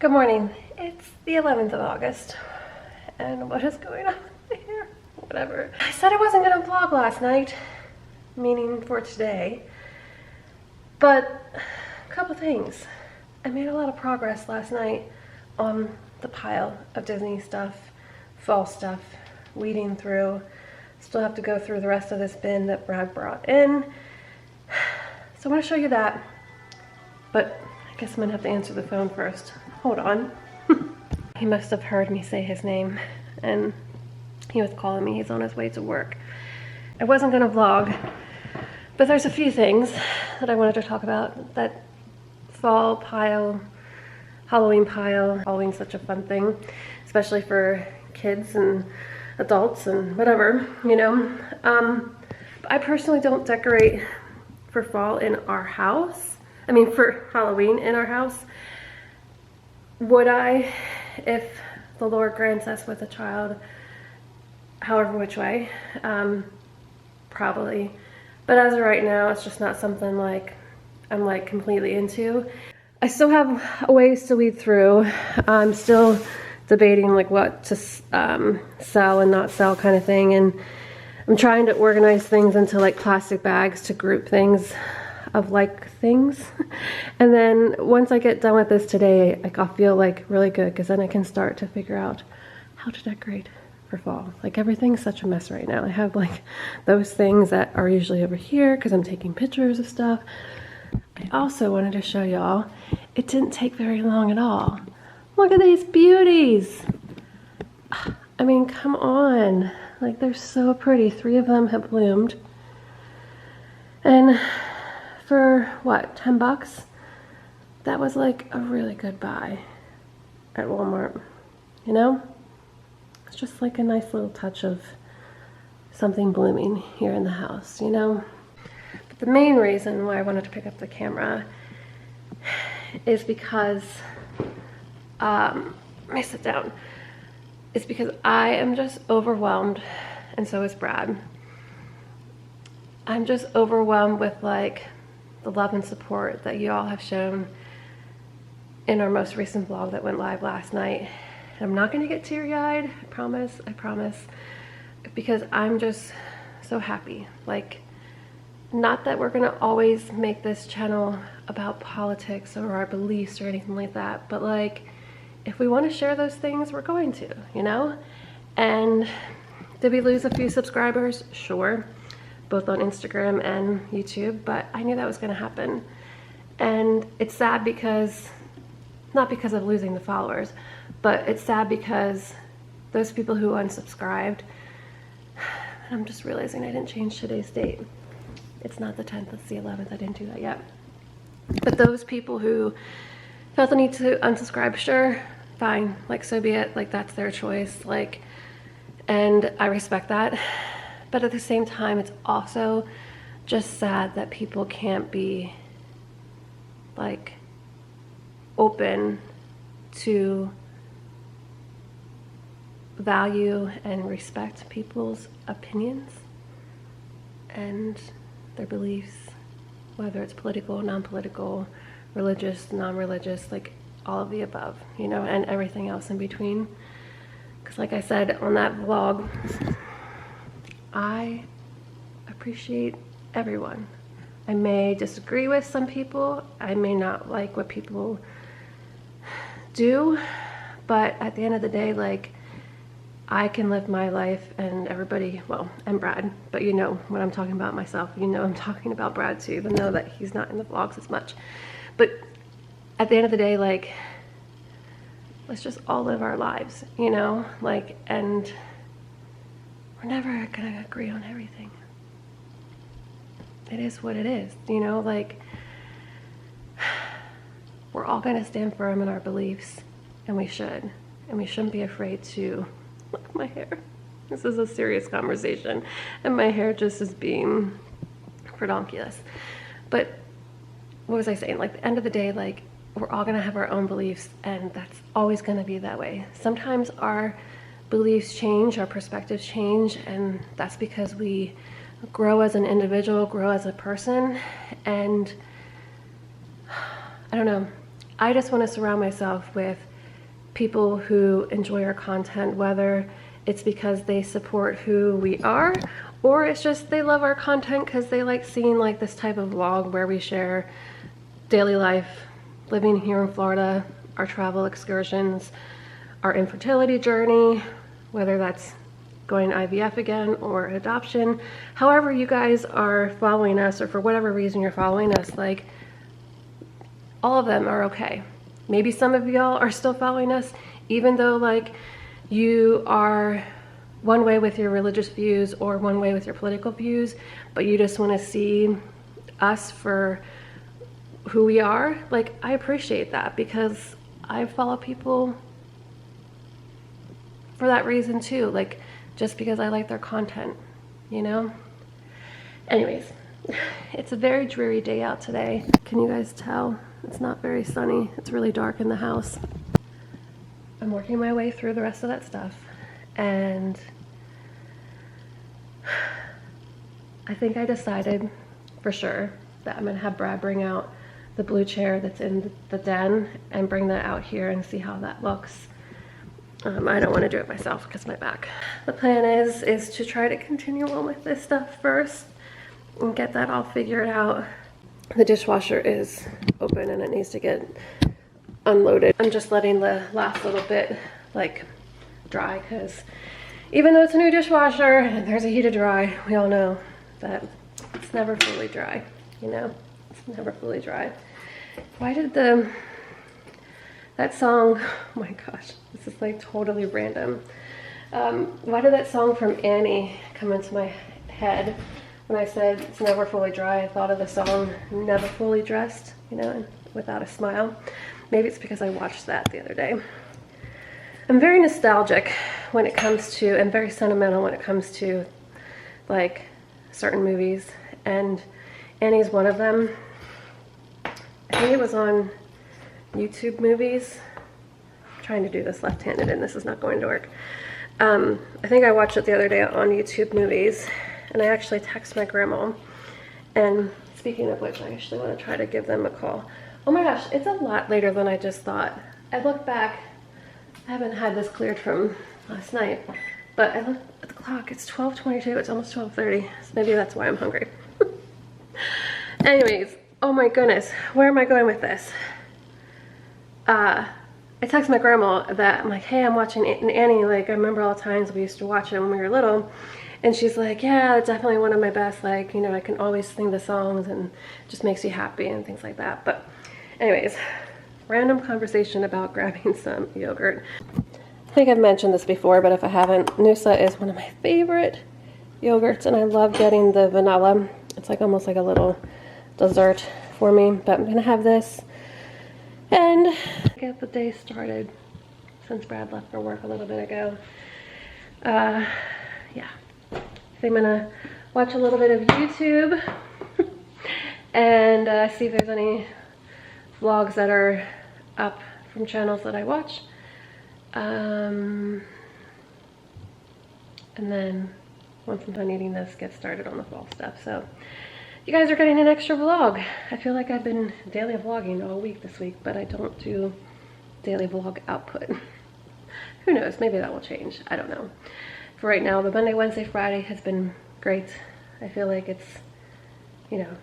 Good morning. It's the 11th of August, and what is going on here? Whatever. I said I wasn't gonna vlog last night, meaning for today, but a couple things. I made a lot of progress last night on the pile of Disney stuff, fall stuff, weeding through. Still have to go through the rest of this bin that Brad brought in. So I'm gonna show you that, but I guess I'm gonna have to answer the phone first. Hold on. He must have heard me say his name and he was calling me. He's on his way to work. I wasn't gonna vlog, but there's a few things that I wanted to talk about. That fall pile, Halloween pile. Halloween's such a fun thing, especially for kids and adults and whatever, you know. I personally don't decorate for fall in our house. I mean, for Halloween in our house. Would I, if the Lord grants us with a child, however which way, probably. But as of right now, it's just not something like I'm like completely into. I still have a ways to weed through. I'm still debating like what to sell and not sell kind of thing, and I'm trying to organize things into like plastic bags to group things of like things. And then once I get done with this today, like I'll feel like really good, because then I can start to figure out how to decorate for fall. Like everything's such a mess right now. I have like those things that are usually over here because I'm taking pictures of stuff. I also wanted to show y'all, it didn't take very long at all. Look at these beauties. I mean, come on. Like, they're so pretty. 3 of them have bloomed. And for what, 10 bucks? That was like a really good buy at Walmart, you know? It's just like a nice little touch of something blooming here in the house, you know? But the main reason why I wanted to pick up the camera is because, let me sit down. It's because I am just overwhelmed, and so is Brad. I'm just overwhelmed with like the love and support that you all have shown in our most recent vlog that went live last night. I'm not gonna get teary-eyed, I promise, because I'm just so happy. Like, not that we're gonna always make this channel about politics or our beliefs or anything like that, but like, if we want to share those things, we're going to, you know? And did we lose a few subscribers? Sure, both on Instagram and YouTube, but I knew that was going to happen. And it's sad because, not because of losing the followers, but it's sad because those people who unsubscribed, I'm just realizing I didn't change today's date. It's not the 10th, it's the 11th, I didn't do that yet. But those people who felt the need to unsubscribe, sure, fine, like so be it, like that's their choice, like, and I respect that. But at the same time, it's also just sad that people can't be like open to value and respect people's opinions and their beliefs, whether it's political, non-political, religious, non-religious, like all of the above, you know, and everything else in between. Because like I said on that vlog, I appreciate everyone. I may disagree with some people, I may not like what people do, but at the end of the day, like, I can live my life, and everybody, well, and Brad, but you know when I'm talking about myself, you know I'm talking about Brad too, even though that he's not in the vlogs as much. But at the end of the day, like, let's just all live our lives, you know? Like, and we're never gonna agree on everything. It is what it is, you know? Like, we're all gonna stand firm in our beliefs, and we should. And we shouldn't be afraid to, look at my hair. This is a serious conversation, and my hair just is being redonkulous. But what was I saying? Like, at the end of the day, like, we're all gonna have our own beliefs, and that's always gonna be that way. Sometimes our beliefs change, our perspectives change, and that's because we grow as an individual, grow as a person, and I don't know. I just want to surround myself with people who enjoy our content, whether it's because they support who we are, or it's just they love our content because they like seeing like this type of vlog where we share daily life, living here in Florida, our travel excursions, our infertility journey, whether that's going IVF again or adoption. However you guys are following us, or for whatever reason you're following us, like, all of them are okay. Maybe some of y'all are still following us, even though like you are one way with your religious views or one way with your political views, but you just want to see us for who we are. Like, I appreciate that, because I follow people for that reason too, like just because I like their content, you know? Anyways, it's a very dreary day out today. Can you guys tell? It's not very sunny. It's really dark in the house. I'm working my way through the rest of that stuff, and I think I decided for sure that I'm gonna have Brad bring out the blue chair that's in the den and bring that out here and see how that looks. I don't want to do it myself because my back. The plan is to try to continue on with this stuff first and get that all figured out. The dishwasher is open and it needs to get unloaded. I'm just letting the last little bit like dry, because even though it's a new dishwasher and there's a heated dry, we all know that it's never fully dry, you know? It's never fully dry. Why did that song, oh my gosh, this is like totally random. Why did that song from Annie come into my head when I said it's never fully dry? I thought of the song Never Fully Dressed, you know, Without a Smile. Maybe it's because I watched that the other day. I'm very nostalgic when it comes to, and very sentimental when it comes to like certain movies, and Annie's one of them. I think it was on YouTube Movies. I'm trying to do this left-handed and this is not going to work. I think I watched it the other day on YouTube Movies, and I actually texted my grandma. And speaking of which, I actually want to try to give them a call. Oh my gosh, it's a lot later than I just thought. I looked back, I haven't had this cleared from last night, but I looked at the clock, it's 12:22, it's almost 12:30, so maybe that's why I'm hungry. Anyways, oh my goodness, where am I going with this? I texted my grandma that I'm like, hey, I'm watching Annie. Like, I remember all the times we used to watch it when we were little. And she's like, yeah, it's definitely one of my best. Like, you know, I can always sing the songs and it just makes you happy and things like that. But anyways, random conversation about grabbing some yogurt. I think I've mentioned this before, but if I haven't, Noosa is one of my favorite yogurts, and I love getting the vanilla. It's like almost like a little dessert for me, but I'm gonna have this and get the day started since Brad left for work a little bit ago. Yeah, so I'm gonna watch a little bit of YouTube and see if there's any vlogs that are up from channels that I watch. And then once I'm done eating this, get started on the fall stuff. So you guys are getting an extra vlog. I feel like I've been daily vlogging all week this week, but I don't do daily vlog output. Who knows, maybe that will change, I don't know. For right now, the Monday, Wednesday, Friday has been great. I feel like it's, you know,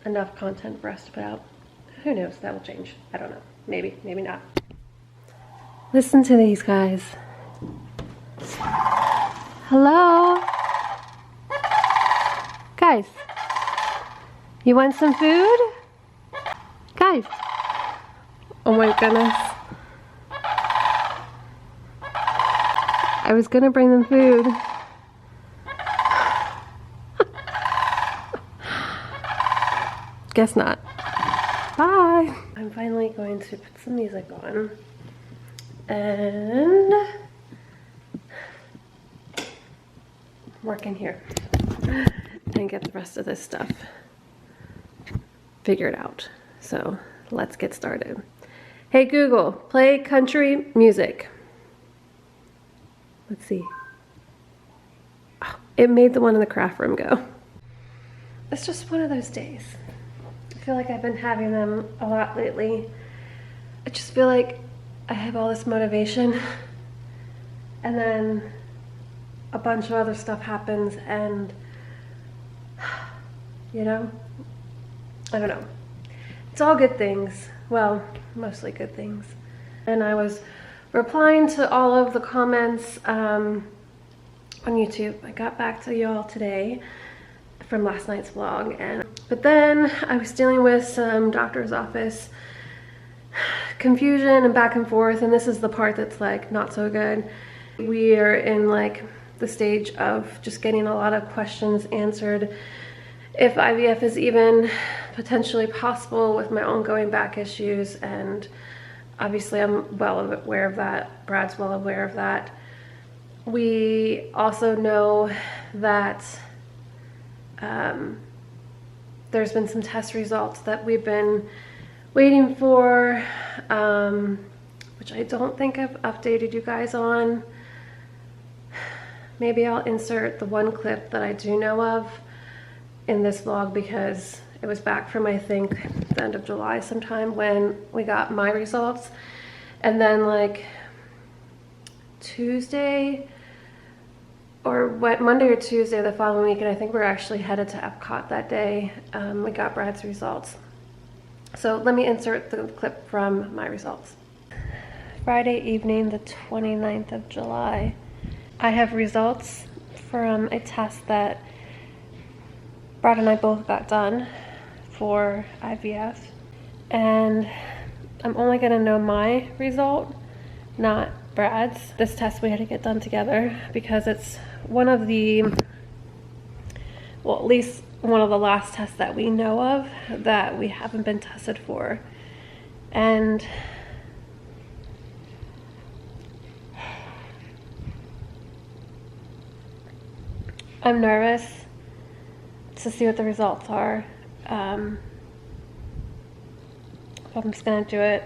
enough content for us to put out. Who knows, that will change, I don't know. Maybe, maybe not. Listen to these guys. Hello? Guys, you want some food? Guys, oh my goodness. I was gonna bring them food. Guess not. Bye. I'm finally going to put some music on and work in here and get the rest of this stuff figured out. So let's get started. Hey Google, play country music. Let's see. Oh, it made the one in the craft room go. It's just one of those days. I feel like I've been having them a lot lately. I just feel like I have all this motivation, and then a bunch of other stuff happens, and you know, I don't know. It's all good things. Well, mostly good things. And I was replying to all of the comments on YouTube. I got back to y'all today from last night's vlog, but then I was dealing with some doctor's office confusion and back and forth, and this is the part that's like not so good. We are in like the stage of just getting a lot of questions answered. If IVF is even potentially possible with my ongoing back issues, and obviously I'm well aware of that. Brad's well aware of that. We also know that there's been some test results that we've been waiting for, which I don't think I've updated you guys on. Maybe I'll insert the one clip that I do know of in this vlog, because it was back from, I think, the end of July sometime when we got my results. And then like Tuesday, or what, Monday or Tuesday the following week, and I think we're actually headed to Epcot that day. We got Brad's results. So let me insert the clip from my results. Friday evening, the 29th of July. I have results from a test that Brad and I both got done for IVF. And I'm only gonna know my result, not Brad's. This test we had to get done together because it's one of the, well, at least one of the last tests that we know of that we haven't been tested for. And I'm nervous to see what the results are. I'm just gonna do it.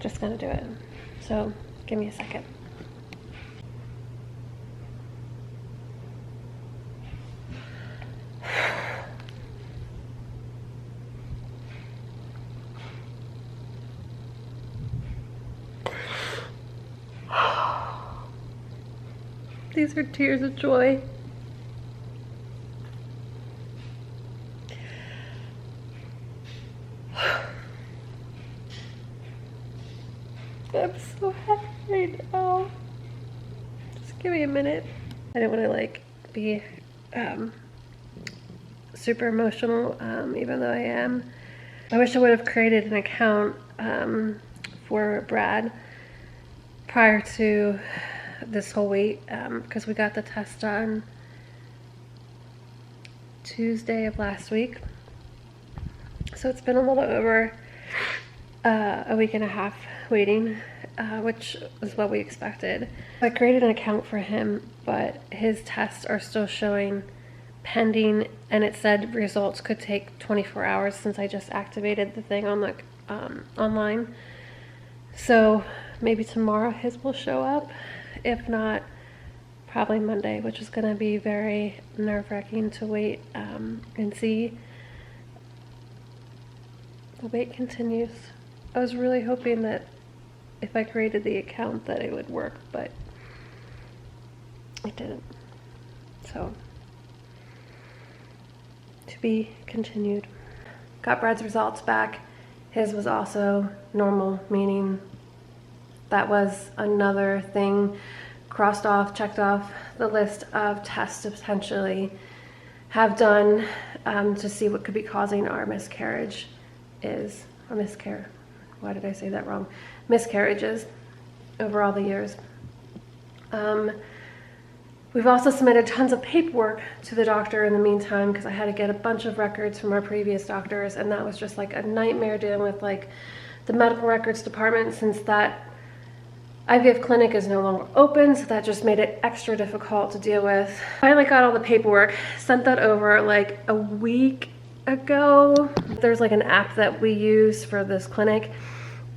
Just gonna do it. So give me a second. These are tears of joy. I'm so happy right now. Just give me a minute. I didn't want to like be super emotional, even though I am. I wish I would have created an account for Brad prior to this whole wait, because we got the test done Tuesday of last week. So it's been a little over a week and a half waiting, which is what we expected. I created an account for him, but his tests are still showing pending, and it said results could take 24 hours since I just activated the thing on the online. So maybe tomorrow his will show up. If not, probably Monday, which is going to be very nerve-wracking to wait and see. The wait continues. I was really hoping that if I created the account that it would work, but it didn't. So, to be continued. Got Brad's results back. His was also normal, meaning that was another thing crossed off, checked off the list of tests to potentially have done to see what could be causing our miscarriage is, or miscarriage. Why did I say that wrong? Miscarriages over all the years. We've also submitted tons of paperwork to the doctor in the meantime, because I had to get a bunch of records from our previous doctors, and that was just like a nightmare dealing with like the medical records department, since that IVF clinic is no longer open, so that just made it extra difficult to deal with. Finally got all the paperwork, sent that over like a week ago. There's like an app that we use for this clinic,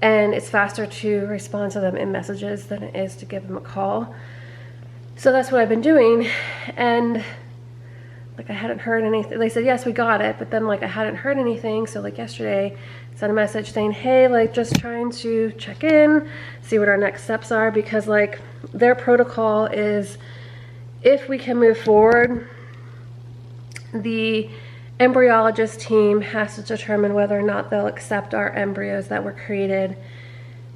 and it's faster to respond to them in messages than it is to give them a call. So that's what I've been doing, and like I hadn't heard anything. They said, yes, we got it, but then like I hadn't heard anything. So like yesterday, I sent a message saying, hey, like just trying to check in, see what our next steps are, because like their protocol is if we can move forward, the embryologist team has to determine whether or not they'll accept our embryos that were created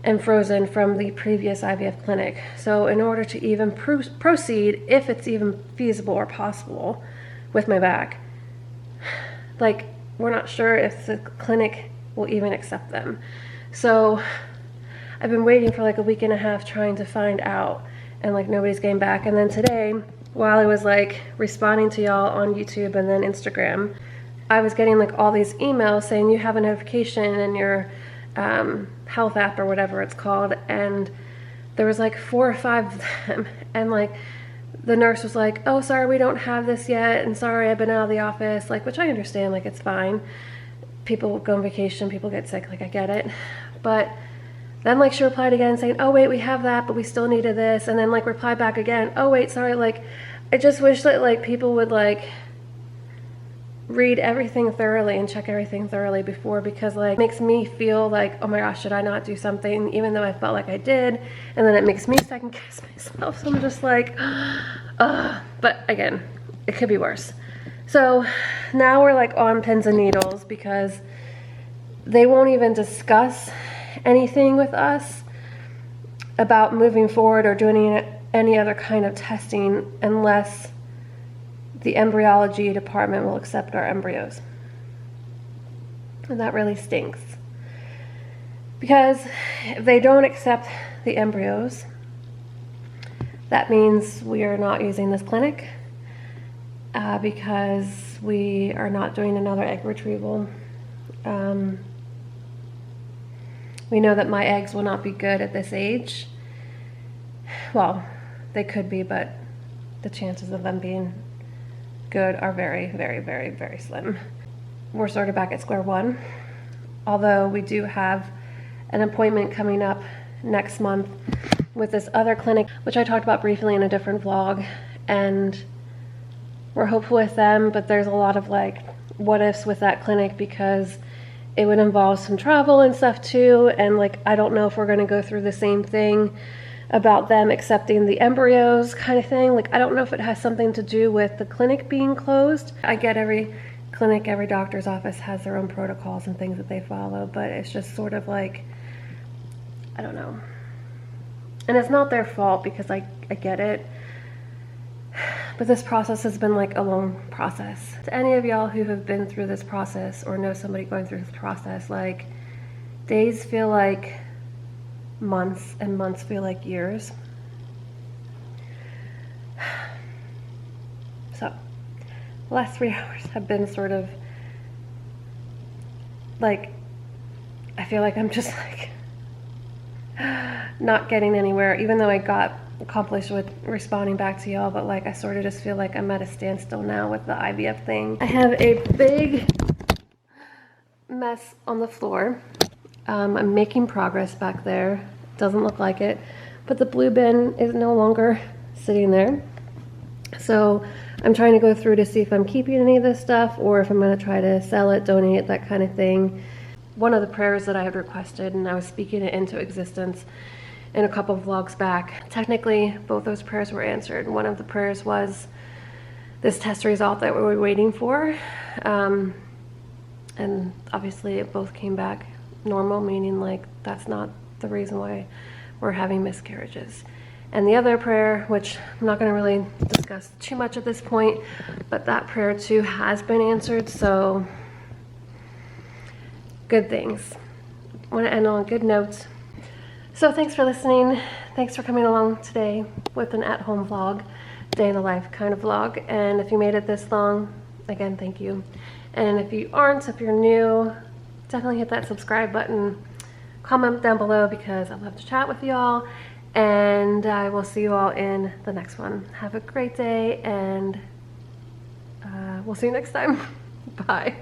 and frozen from the previous IVF clinic. So in order to even proceed, if it's even feasible or possible with my back, like we're not sure if the clinic will even accept them. So I've been waiting for like a week and a half trying to find out, and like nobody's getting back. And then today, while I was like responding to y'all on YouTube and then Instagram, I was getting like all these emails saying you have a notification in your health app or whatever it's called, and there was like 4 or 5 of them, and like the nurse was like, oh, sorry, we don't have this yet, and sorry, I've been out of the office, like, which I understand, like, it's fine. People go on vacation, people get sick, like, I get it. But then like she replied again saying, oh wait, we have that, but we still needed this, and then like replied back again, oh wait, sorry, like I just wish that like people would like read everything thoroughly and check everything thoroughly before, because like it makes me feel like, oh my gosh, should I not do something, even though I felt like I did, and then it makes me second guess myself. So I'm just like, but again, it could be worse. So now we're like on pins and needles because they won't even discuss anything with us about moving forward or doing any other kind of testing unless the embryology department will accept our embryos. And that really stinks, because if they don't accept the embryos, that means we are not using this clinic, because we are not doing another egg retrieval. We know that my eggs will not be good at this age. Well, they could be, but the chances of them being good are very, very, very, very slim. We're sort of back at square one, although we do have an appointment coming up next month with this other clinic, which I talked about briefly in a different vlog, and we're hopeful with them, but there's a lot of like what ifs with that clinic because it would involve some travel and stuff too, and like I don't know if we're going to go through the same thing about them accepting the embryos kind of thing. Like I don't know if it has something to do with the clinic being closed. I get every clinic, every doctor's office has their own protocols and things that they follow, but it's just sort of like, I don't know. And it's not their fault because I get it, but this process has been like a long process. To any of y'all who have been through this process or know somebody going through this process, like days feel like months and months feel like years. So the last 3 hours have been sort of like, I feel like I'm just like not getting anywhere, even though I got accomplished with responding back to y'all, but like I sort of just feel like I'm at a standstill now with the IVF thing. I have a big mess on the floor. I'm making progress back there. Doesn't look like it, but the blue bin is no longer sitting there. So I'm trying to go through to see if I'm keeping any of this stuff or if I'm going to try to sell it, donate it, that kind of thing. One of the prayers that I had requested, and I was speaking it into existence in a couple of vlogs back, technically both those prayers were answered. One of the prayers was this test result that we were waiting for, and obviously it both came back normal, meaning like that's not the reason why we're having miscarriages. And the other prayer, which I'm not going to really discuss too much at this point, but that prayer too has been answered, so good things. I want to end on good notes. So thanks for listening. Thanks for coming along today with an at-home vlog, day in the life kind of vlog. And if you made it this long, again, thank you. And if you aren't, if you're new, definitely hit that subscribe button. Comment down below because I love to chat with y'all. And I will see you all in the next one. Have a great day, and we'll see you next time. Bye.